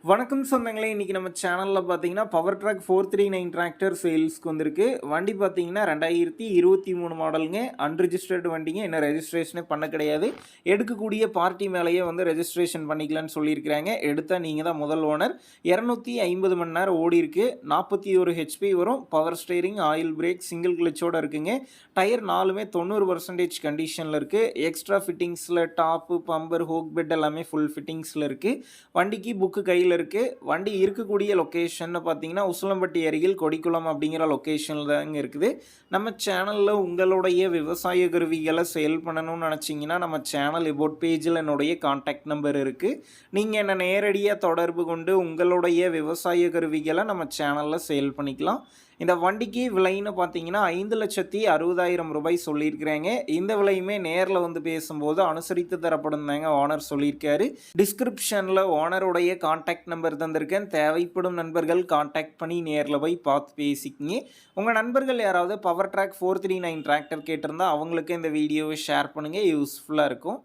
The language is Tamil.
வணக்கம் சொந்தங்களே! இன்னைக்கு நம்ம சேனல்ல பார்த்தீங்கன்னா, பவர் ட்ராக் 439 டிராக்டர் சேல்ஸ்க்கு வந்திருக்கு. வண்டி பார்த்தீங்கன்னா 2023 மாடலுங்க. அன்ரிஜிஸ்டர்டு வண்டிங்க. இன்னும் ரெஜிஸ்ட்ரேஷனே பண்ண கிடையாது. எடுக்கக்கூடிய பார்ட்டி மேலேயே வந்து ரெஜிஸ்ட்ரேஷன் பண்ணிக்கலான்னு சொல்லியிருக்கிறாங்க. எடுத்தா நீங்க தான் முதல் ஓனர். 250 மணி நேரம் ஓடியிருக்கு. 41 ஹெச்பி வரும். Power steering, oil brake, single கிளச்சோட இருக்குங்க. டயர் 4மே 90% கண்டிஷன்ல இருக்கு. எக்ஸ்ட்ரா ஃபிட்டிங்ஸ்ல டாப்பு, பம்பர், ஹூக் பெட் எல்லாமே ஃபுல் ஃபிட்டிங்ஸ்ல இருக்கு. வண்டிக்கு புக்கு கையில இருக்கு. வண்டி இருக்கக்கூடிய லொகேஷன்னு பார்த்தீங்கன்னா, உசிலம்பட்டி அருகில் கொடிக்குளம் அப்படிங்கிற லொகேஷன்ல தாங்க இருக்குது. நம்ம சேனல்ல உங்களுடைய விவசாய கருவிகள சேல் பண்ணணும்னு நெனச்சீங்கன்னா, நம்ம சேனல் எபோட் பேஜ்ல என்னுடைய கான்டாக்ட் நம்பர் இருக்கு. நீங்க என்ன நேரடியா தொடர்பு கொண்டு உங்களுடைய விவசாய கருவிகள நம்ம சேனல்ல சேல் பண்ணிக்கலாம். இந்த வண்டிக்கு விலைன்னு பார்த்தீங்கன்னா, ரூ. 5,60,000 சொல்லியிருக்கிறாங்க. இந்த விலையுமே நேர்ல வந்து பேசும்போது அனுசரித்து தரப்படும் தாங்க ஓனர் சொல்லியிருக்காரு. டிஸ்கிரிப்ஷன்ல ஓனருடைய கான்டாக்ட் நம்பர் தந்திருக்கேன். தேவைப்படும் நண்பர்கள் கான்டாக்ட் பண்ணி நேர்ல போய் பார்த்து பேசிக்கங்க. உங்க நண்பர்கள் யாராவது பவர் ட்ராக் 439 டிராக்டர் கேட்டிருந்தா அவங்களுக்கு இந்த வீடியோவை ஷேர் பண்ணுங்க. யூஸ்ஃபுல்லா இருக்கும்.